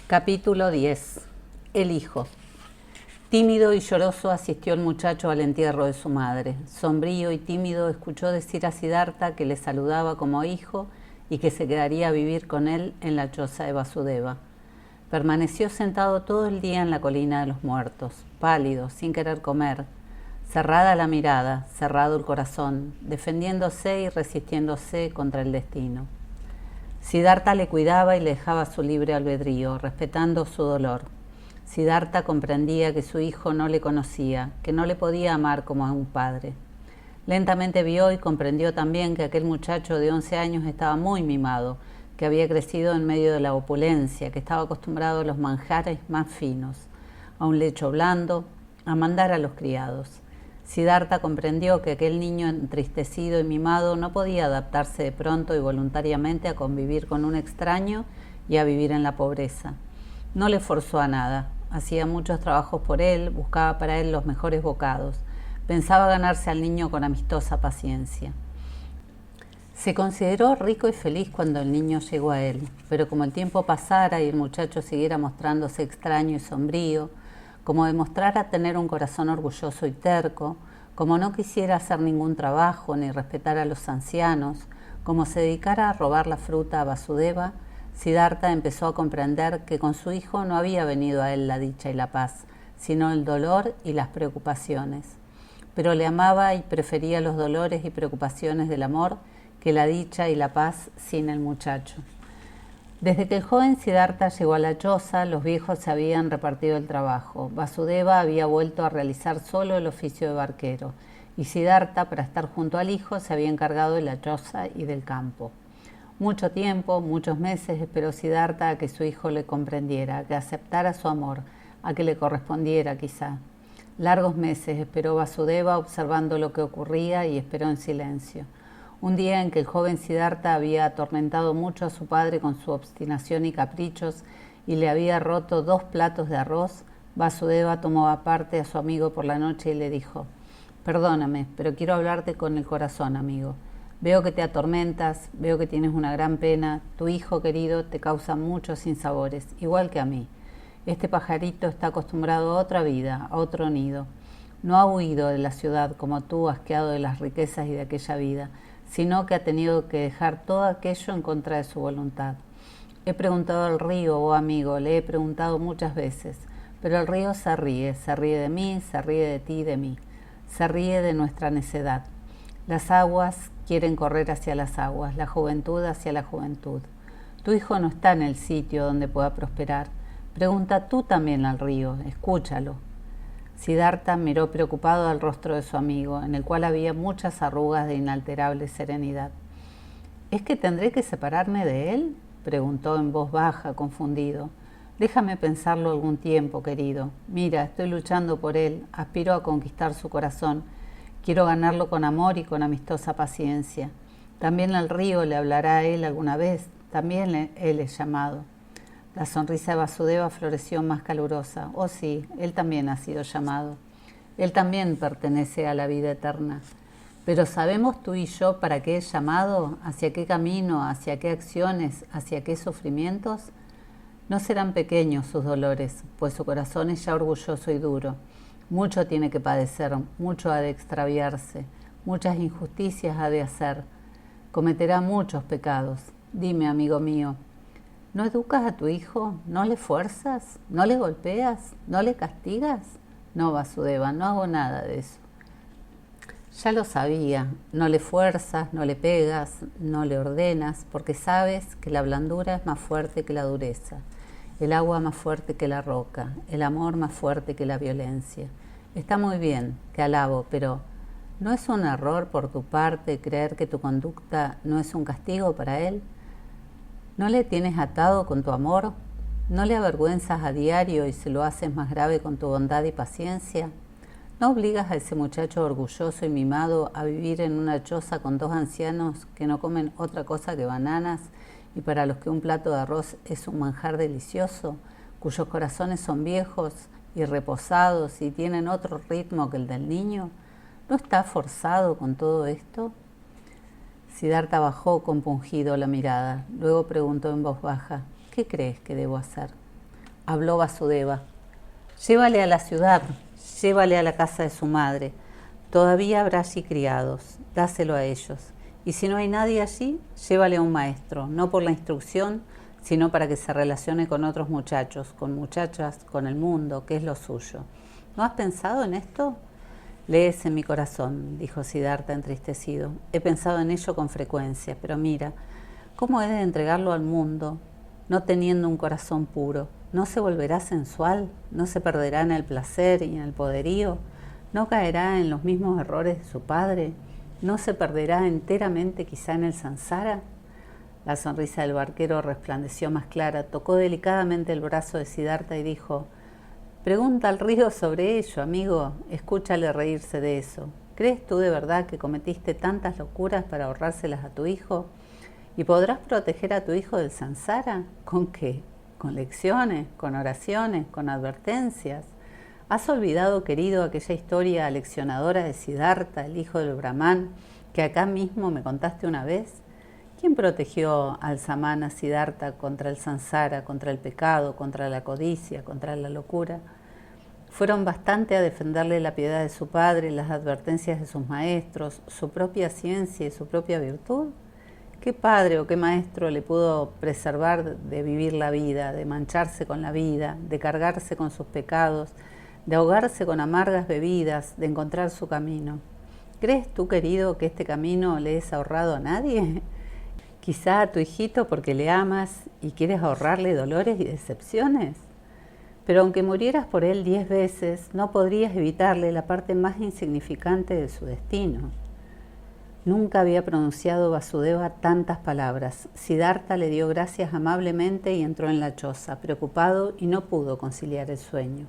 Capítulo 10. El hijo. Tímido y lloroso asistió el muchacho al entierro de su madre. Sombrío y tímido escuchó decir a Siddhartha que le saludaba como hijo y que se quedaría a vivir con él en la choza de Vasudeva. Permaneció sentado todo el día en la colina de los muertos, pálido, sin querer comer, cerrada la mirada, cerrado el corazón, defendiéndose y resistiéndose contra el destino. Siddhartha le cuidaba y le dejaba su libre albedrío, respetando su dolor. Siddhartha comprendía que su hijo no le conocía, que no le podía amar como a un padre. Lentamente vio y comprendió también que aquel muchacho de 11 años estaba muy mimado, que había crecido en medio de la opulencia, que estaba acostumbrado a los manjares más finos, a un lecho blando, a mandar a los criados. Siddhartha comprendió que aquel niño entristecido y mimado no podía adaptarse de pronto y voluntariamente a convivir con un extraño y a vivir en la pobreza. No le forzó a nada, hacía muchos trabajos por él, buscaba para él los mejores bocados, pensaba ganarse al niño con amistosa paciencia. Se consideró rico y feliz cuando el niño llegó a él, pero como el tiempo pasara y el muchacho siguiera mostrándose extraño y sombrío, como demostrara tener un corazón orgulloso y terco, como no quisiera hacer ningún trabajo ni respetar a los ancianos, como se dedicara a robar la fruta a Vasudeva, Siddhartha empezó a comprender que con su hijo no había venido a él la dicha y la paz, sino el dolor y las preocupaciones. Pero le amaba y prefería los dolores y preocupaciones del amor que la dicha y la paz sin el muchacho. Desde que el joven Siddhartha llegó a la choza, los viejos se habían repartido el trabajo. Vasudeva había vuelto a realizar solo el oficio de barquero, y Siddhartha, para estar junto al hijo, se había encargado de la choza y del campo. Mucho tiempo, muchos meses, esperó Siddhartha a que su hijo le comprendiera, a que aceptara su amor, a que le correspondiera quizá. Largos meses esperó Vasudeva observando lo que ocurría y esperó en silencio. Un día en que el joven Siddhartha había atormentado mucho a su padre con su obstinación y caprichos y le había roto 2 platos de arroz, Vasudeva tomó aparte a su amigo por la noche y le dijo: «Perdóname, pero quiero hablarte con el corazón, amigo. Veo que te atormentas, veo que tienes una gran pena, tu hijo querido te causa muchos sinsabores, igual que a mí. Este pajarito está acostumbrado a otra vida, a otro nido. No ha huido de la ciudad como tú, asqueado de las riquezas y de aquella vida, sino que ha tenido que dejar todo aquello en contra de su voluntad. He preguntado al río, oh amigo, le he preguntado muchas veces, pero el río se ríe de mí, se ríe de ti y de mí, se ríe de nuestra necedad. Las aguas quieren correr hacia las aguas, la juventud hacia la juventud. Tu hijo no está en el sitio donde pueda prosperar. Pregunta tú también al río, escúchalo». Siddhartha miró preocupado al rostro de su amigo, en el cual había muchas arrugas de inalterable serenidad. «¿Es que tendré que separarme de él?», preguntó en voz baja, confundido. «Déjame pensarlo algún tiempo, querido. Mira, estoy luchando por él, aspiro a conquistar su corazón. Quiero ganarlo con amor y con amistosa paciencia. También el río le hablará a él alguna vez, también él es llamado». La sonrisa de Vasudeva floreció más calurosa. «Oh sí, él también ha sido llamado. Él también pertenece a la vida eterna. Pero ¿sabemos tú y yo para qué es llamado? ¿Hacia qué camino? ¿Hacia qué acciones? ¿Hacia qué sufrimientos? No serán pequeños sus dolores, pues su corazón es ya orgulloso y duro. Mucho tiene que padecer, mucho ha de extraviarse, muchas injusticias ha de hacer. Cometerá muchos pecados. Dime, amigo mío, ¿no educas a tu hijo? ¿No le fuerzas? ¿No le golpeas? ¿No le castigas? No, Vasudeva, no hago nada de eso. Ya lo sabía, no le fuerzas, no le pegas, no le ordenas, porque sabes que la blandura es más fuerte que la dureza, el agua más fuerte que la roca, el amor más fuerte que la violencia. Está muy bien, te alabo, pero ¿no es un error por tu parte creer que tu conducta no es un castigo para él? ¿No le tienes atado con tu amor? ¿No le avergüenzas a diario y se lo haces más grave con tu bondad y paciencia? ¿No obligas a ese muchacho orgulloso y mimado a vivir en una choza con 2 ancianos que no comen otra cosa que bananas y para los que un plato de arroz es un manjar delicioso, cuyos corazones son viejos y reposados y tienen otro ritmo que el del niño? ¿No está forzado con todo esto? Siddhartha bajó compungido la mirada. Luego preguntó en voz baja: «¿Qué crees que debo hacer?». habló Vasudeva. Llévale a la ciudad, llévale a la casa de su madre. Todavía habrá allí criados, dáselo a ellos. Y si no hay nadie allí, llévale a un maestro, no por la instrucción, sino para que se relacione con otros muchachos, con muchachas, con el mundo, que es lo suyo. ¿No has pensado en esto? Lees en mi corazón, dijo Siddhartha entristecido. He pensado en ello con frecuencia, pero mira, ¿cómo he de entregarlo al mundo, no teniendo un corazón puro? ¿No se volverá sensual? ¿No se perderá en el placer y en el poderío? ¿No caerá en los mismos errores de su padre? ¿No se perderá enteramente quizá en el samsara? La sonrisa del barquero resplandeció más clara, tocó delicadamente el brazo de Siddhartha y dijo: pregunta al río sobre ello, amigo, escúchale reírse de eso. ¿Crees tú de verdad que cometiste tantas locuras para ahorrárselas a tu hijo? ¿Y podrás proteger a tu hijo del samsara? ¿Con qué? ¿Con lecciones? ¿Con oraciones? ¿Con advertencias? ¿Has olvidado, querido, aquella historia aleccionadora de Siddhartha, el hijo del Brahman, que acá mismo me contaste una vez? ¿Quién protegió al samana Siddhartha contra el samsara, contra el pecado, contra la codicia, contra la locura? Fueron bastante a defenderle la piedad de su padre, las advertencias de sus maestros, su propia ciencia y su propia virtud. ¿Qué padre o qué maestro le pudo preservar de vivir la vida, de mancharse con la vida, de cargarse con sus pecados, de ahogarse con amargas bebidas, de encontrar su camino? ¿Crees tú, querido, que este camino le es ahorrado a nadie? Quizá a tu hijito porque le amas y quieres ahorrarle dolores y decepciones. Pero aunque murieras por él 10 veces, no podrías evitarle la parte más insignificante de su destino. Nunca había pronunciado Vasudeva tantas palabras. Siddhartha le dio gracias amablemente y entró en la choza, preocupado, y no pudo conciliar el sueño.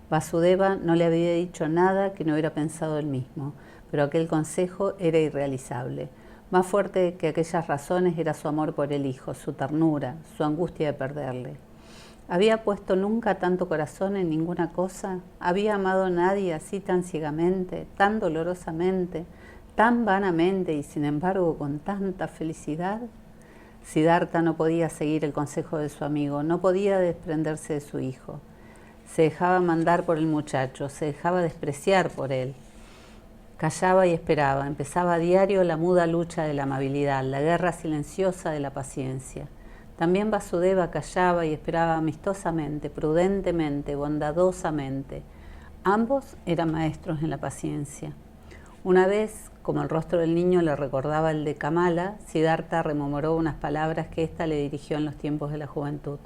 Vasudeva no le había dicho nada que no hubiera pensado él mismo, pero aquel consejo era irrealizable. Más fuerte que aquellas razones era su amor por el hijo, su ternura, su angustia de perderle. ¿Había puesto nunca tanto corazón en ninguna cosa? ¿Había amado a nadie así tan ciegamente, tan dolorosamente, tan vanamente y sin embargo con tanta felicidad? Siddhartha no podía seguir el consejo de su amigo, no podía desprenderse de su hijo. Se dejaba mandar por el muchacho, se dejaba despreciar por él. Callaba y esperaba, empezaba a diario la muda lucha de la amabilidad, la guerra silenciosa de la paciencia. También Vasudeva callaba y esperaba amistosamente, prudentemente, bondadosamente. Ambos eran maestros en la paciencia. Una vez, como el rostro del niño le recordaba el de Kamala, Siddhartha rememoró unas palabras que ésta le dirigió en los tiempos de la juventud.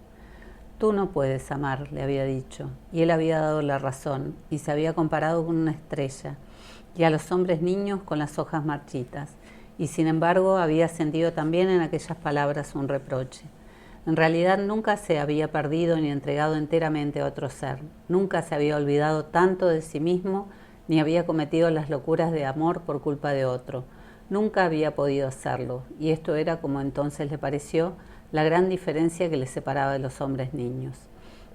Tú no puedes amar, le había dicho, y él había dado la razón, y se había comparado con una estrella, y a los hombres niños con las hojas marchitas, y sin embargo había sentido también en aquellas palabras un reproche. En realidad nunca se había perdido ni entregado enteramente a otro ser, nunca se había olvidado tanto de sí mismo, ni había cometido las locuras de amor por culpa de otro. Nunca había podido hacerlo, y esto era, como entonces le pareció, la gran diferencia que le separaba de los hombres niños.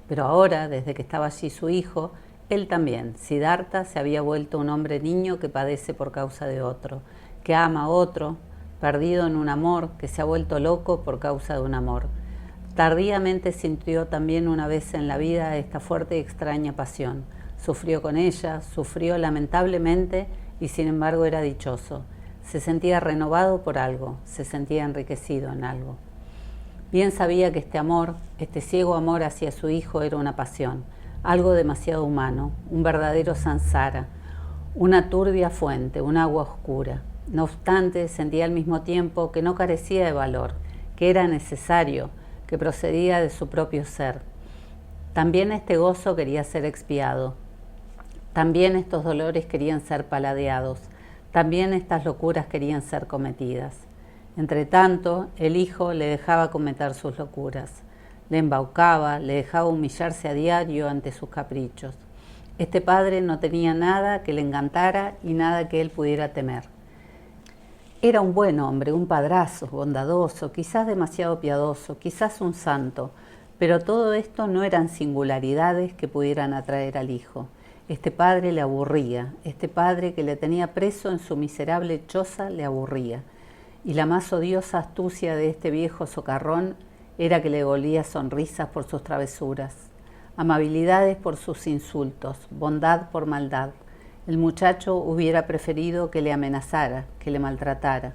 Pero ahora, desde que estaba allí su hijo, él también, Siddhartha, se había vuelto un hombre niño que padece por causa de otro, que ama a otro, perdido en un amor, que se ha vuelto loco por causa de un amor. Tardíamente sintió también una vez en la vida esta fuerte y extraña pasión. Sufrió con ella, sufrió lamentablemente y sin embargo era dichoso. Se sentía renovado por algo, se sentía enriquecido en algo. Bien sabía que este amor, este ciego amor hacia su hijo era una pasión, algo demasiado humano, un verdadero samsara, una turbia fuente, un agua oscura. No obstante, sentía al mismo tiempo que no carecía de valor, que era necesario, que procedía de su propio ser. También este gozo quería ser expiado, también estos dolores querían ser paladeados, también estas locuras querían ser cometidas. Entretanto, el hijo le dejaba cometer sus locuras, le embaucaba, le dejaba humillarse a diario ante sus caprichos. Este padre no tenía nada que le encantara y nada que él pudiera temer. Era un buen hombre, un padrazo, bondadoso, quizás demasiado piadoso, quizás un santo, pero todo esto no eran singularidades que pudieran atraer al hijo. Este padre le aburría, este padre que le tenía preso en su miserable choza le aburría. Y la más odiosa astucia de este viejo socarrón era que le volvía sonrisas por sus travesuras. amabilidades por sus insultos, bondad por maldad. El muchacho hubiera preferido que le amenazara, que le maltratara.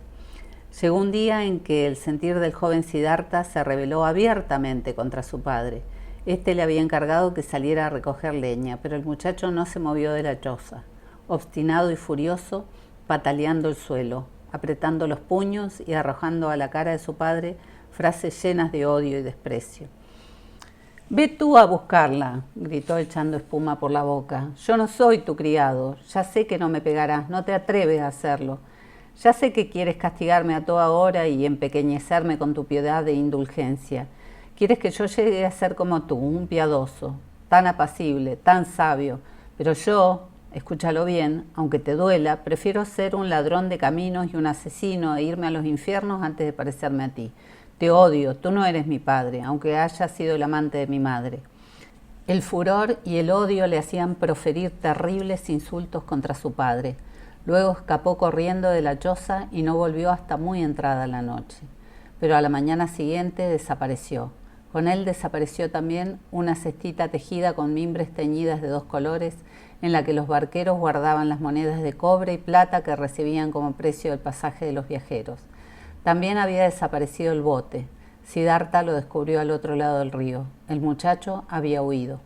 Llegó un día en que el sentir del joven Siddhartha se rebeló abiertamente contra su padre. Este le había encargado que saliera a recoger leña, pero el muchacho no se movió de la choza. Obstinado y furioso, pataleando el suelo, apretando los puños y arrojando a la cara de su padre frases llenas de odio y desprecio. «Ve tú a buscarla», gritó echando espuma por la boca. «Yo no soy tu criado. Ya sé que no me pegarás, no te atreves a hacerlo. Ya sé que quieres castigarme a toda hora y empequeñecerme con tu piedad e indulgencia. Quieres que yo llegue a ser como tú, un piadoso, tan apacible, tan sabio. Pero yo, escúchalo bien, aunque te duela, prefiero ser un ladrón de caminos y un asesino e irme a los infiernos antes de parecerme a ti. Te odio, tú no eres mi padre, aunque hayas sido el amante de mi madre». El furor y el odio le hacían proferir terribles insultos contra su padre. Luego escapó corriendo de la choza y no volvió hasta muy entrada la noche. Pero a la mañana siguiente desapareció. Con él desapareció también una cestita tejida con mimbres teñidas de 2 colores, en la que los barqueros guardaban las monedas de cobre y plata que recibían como precio del pasaje de los viajeros. También había desaparecido el bote. Siddhartha lo descubrió al otro lado del río. El muchacho había huido.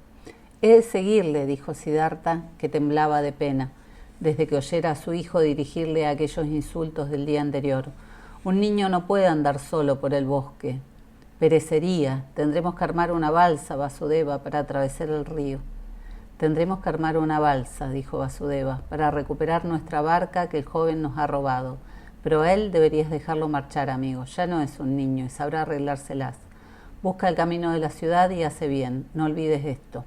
«He de seguirle», dijo Siddhartha, que temblaba de pena, desde que oyera a su hijo dirigirle aquellos insultos del día anterior. «Un niño no puede andar solo por el bosque. Perecería. Tendremos que armar una balsa, Vasudeva, para atravesar el río». «Tendremos que armar una balsa», dijo Vasudeva, «para recuperar nuestra barca que el joven nos ha robado. Pero a él deberías dejarlo marchar, amigo. Ya no es un niño y sabrá arreglárselas. Busca el camino de la ciudad y hace bien. No olvides esto.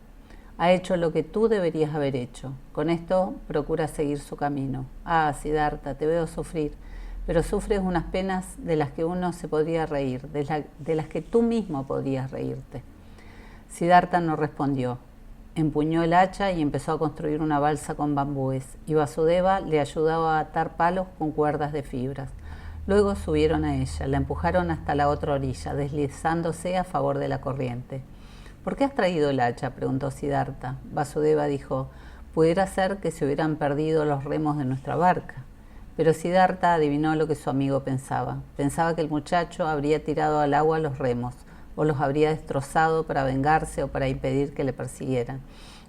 Ha hecho lo que tú deberías haber hecho. Con esto procura seguir su camino. Ah, Siddhartha, te veo sufrir, pero sufres unas penas de las que uno se podría reír, de las que tú mismo podrías reírte». Siddhartha no respondió. Empuñó el hacha y empezó a construir una balsa con bambúes, y Vasudeva le ayudaba a atar palos con cuerdas de fibras. Luego subieron a ella, la empujaron hasta la otra orilla, deslizándose a favor de la corriente. «¿Por qué has traído el hacha?», preguntó Siddhartha. Vasudeva dijo: «Pudiera ser que se hubieran perdido los remos de nuestra barca». Pero Siddhartha adivinó lo que su amigo pensaba. Pensaba que el muchacho habría tirado al agua los remos, o los habría destrozado para vengarse o para impedir que le persiguieran.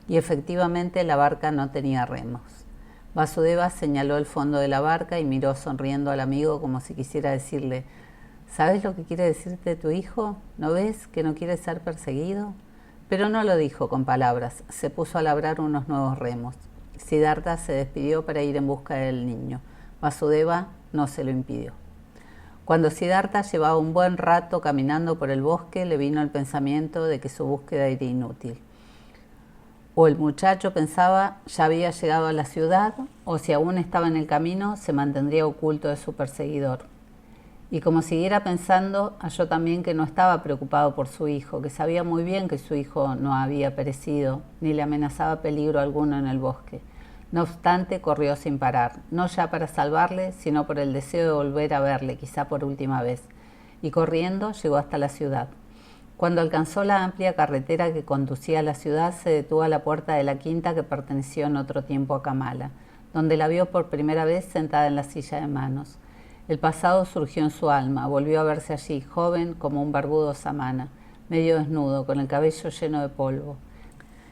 Y efectivamente la barca no tenía remos. Vasudeva señaló el fondo de la barca y miró sonriendo al amigo como si quisiera decirle: «¿Sabes lo que quiere decirte tu hijo? ¿No ves que no quiere ser perseguido?». Pero no lo dijo con palabras, se puso a labrar unos nuevos remos. Siddhartha se despidió para ir en busca del niño. Vasudeva no se lo impidió. Cuando Siddhartha llevaba un buen rato caminando por el bosque, le vino el pensamiento de que su búsqueda era inútil. O el muchacho pensaba ya había llegado a la ciudad, o si aún estaba en el camino, se mantendría oculto de su perseguidor. Y como siguiera pensando, halló también que no estaba preocupado por su hijo, que sabía muy bien que su hijo no había perecido, ni le amenazaba peligro alguno en el bosque. No obstante, corrió sin parar, no ya para salvarle, sino por el deseo de volver a verle, quizá por última vez. Y corriendo llegó hasta la ciudad. Cuando alcanzó la amplia carretera que conducía a la ciudad, se detuvo a la puerta de la quinta que perteneció en otro tiempo a Kamala, donde la vio por primera vez sentada en la silla de manos. El pasado surgió en su alma, volvió a verse allí, joven como un barbudo samana, medio desnudo, con el cabello lleno de polvo.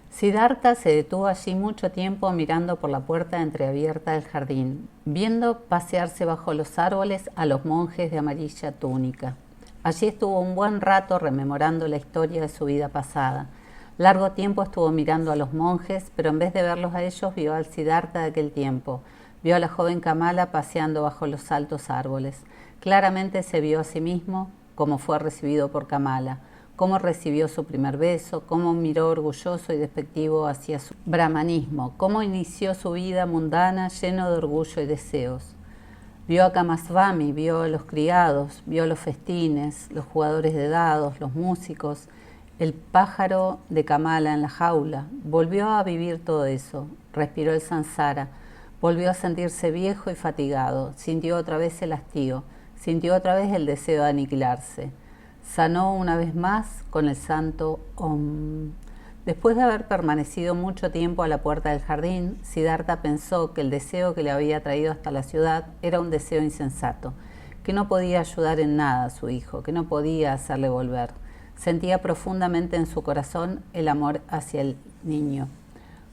Siddhartha se detuvo allí mucho tiempo mirando por la puerta entreabierta del jardín, viendo pasearse bajo los árboles a los monjes de amarilla túnica. Allí estuvo un buen rato rememorando la historia de su vida pasada. Largo tiempo estuvo mirando a los monjes, pero en vez de verlos a ellos vio al Siddhartha de aquel tiempo. Vio a la joven Kamala paseando bajo los altos árboles. Claramente se vio a sí mismo como fue recibido por Kamala, cómo recibió su primer beso, cómo miró orgulloso y despectivo hacia su brahmanismo, cómo inició su vida mundana lleno de orgullo y deseos. Vio a Kamaswami, vio a los criados, vio los festines, los jugadores de dados, los músicos, el pájaro de Kamala en la jaula. Volvió a vivir todo eso, respiró el samsara, volvió a sentirse viejo y fatigado, sintió otra vez el hastío, sintió otra vez el deseo de aniquilarse. Sanó una vez más con el santo Om. Después de haber permanecido mucho tiempo a la puerta del jardín, Siddhartha pensó que el deseo que le había traído hasta la ciudad era un deseo insensato, que no podía ayudar en nada a su hijo, que no podía hacerle volver. Sentía profundamente en su corazón el amor hacia el niño,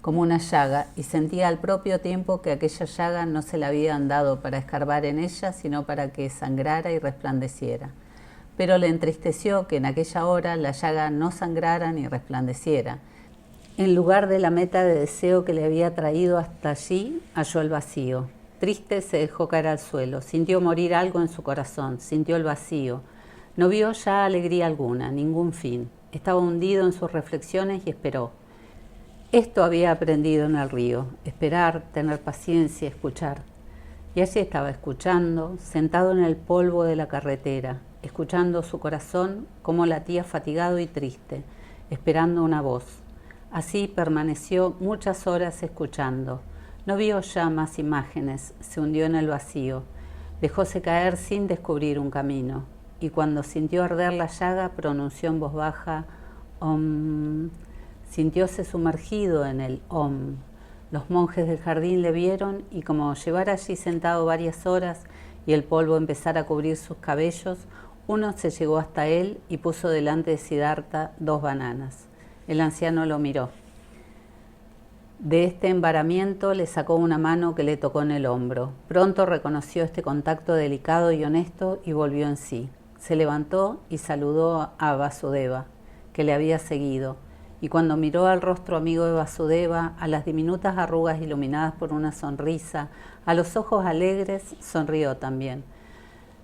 como una llaga, y sentía al propio tiempo que aquella llaga no se la habían dado para escarbar en ella, sino para que sangrara y resplandeciera. Pero le entristeció que en aquella hora la llaga no sangrara ni resplandeciera. En lugar de la meta de deseo que le había traído hasta allí, halló el vacío. Triste se dejó caer al suelo, sintió morir algo en su corazón, sintió el vacío. No vio ya alegría alguna, ningún fin. Estaba hundido en sus reflexiones y esperó. Esto había aprendido en el río, esperar, tener paciencia, escuchar. Y allí estaba escuchando, sentado en el polvo de la carretera, escuchando su corazón como latía fatigado y triste, esperando una voz. Así permaneció muchas horas escuchando. No vio ya más imágenes, se hundió en el vacío, dejóse caer sin descubrir un camino, y cuando sintió arder la llaga pronunció en voz baja, Om. Sintióse sumergido en el Om. Los monjes del jardín le vieron y como llevara allí sentado varias horas y el polvo empezara a cubrir sus cabellos, uno se llegó hasta él y puso delante de Siddhartha 2 bananas. El anciano lo miró. De este embaramiento le sacó una mano que le tocó en el hombro. Pronto reconoció este contacto delicado y honesto y volvió en sí. Se levantó y saludó a Vasudeva, que le había seguido, y cuando miró al rostro amigo de Vasudeva, a las diminutas arrugas iluminadas por una sonrisa, a los ojos alegres, sonrió también.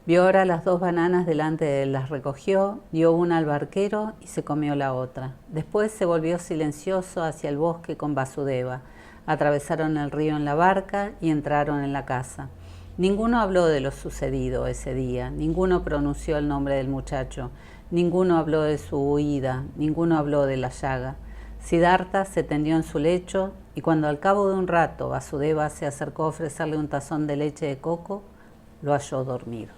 Vio ahora las 2 bananas delante de él, las recogió, dio una al barquero y se comió la otra. Después se volvió silencioso hacia el bosque con Vasudeva. Atravesaron el río en la barca y entraron en la casa. Ninguno habló de lo sucedido ese día, ninguno pronunció el nombre del muchacho, ninguno habló de su huida, ninguno habló de la llaga. Siddhartha se tendió en su lecho y cuando al cabo de un rato Vasudeva se acercó a ofrecerle un tazón de leche de coco, lo halló dormido.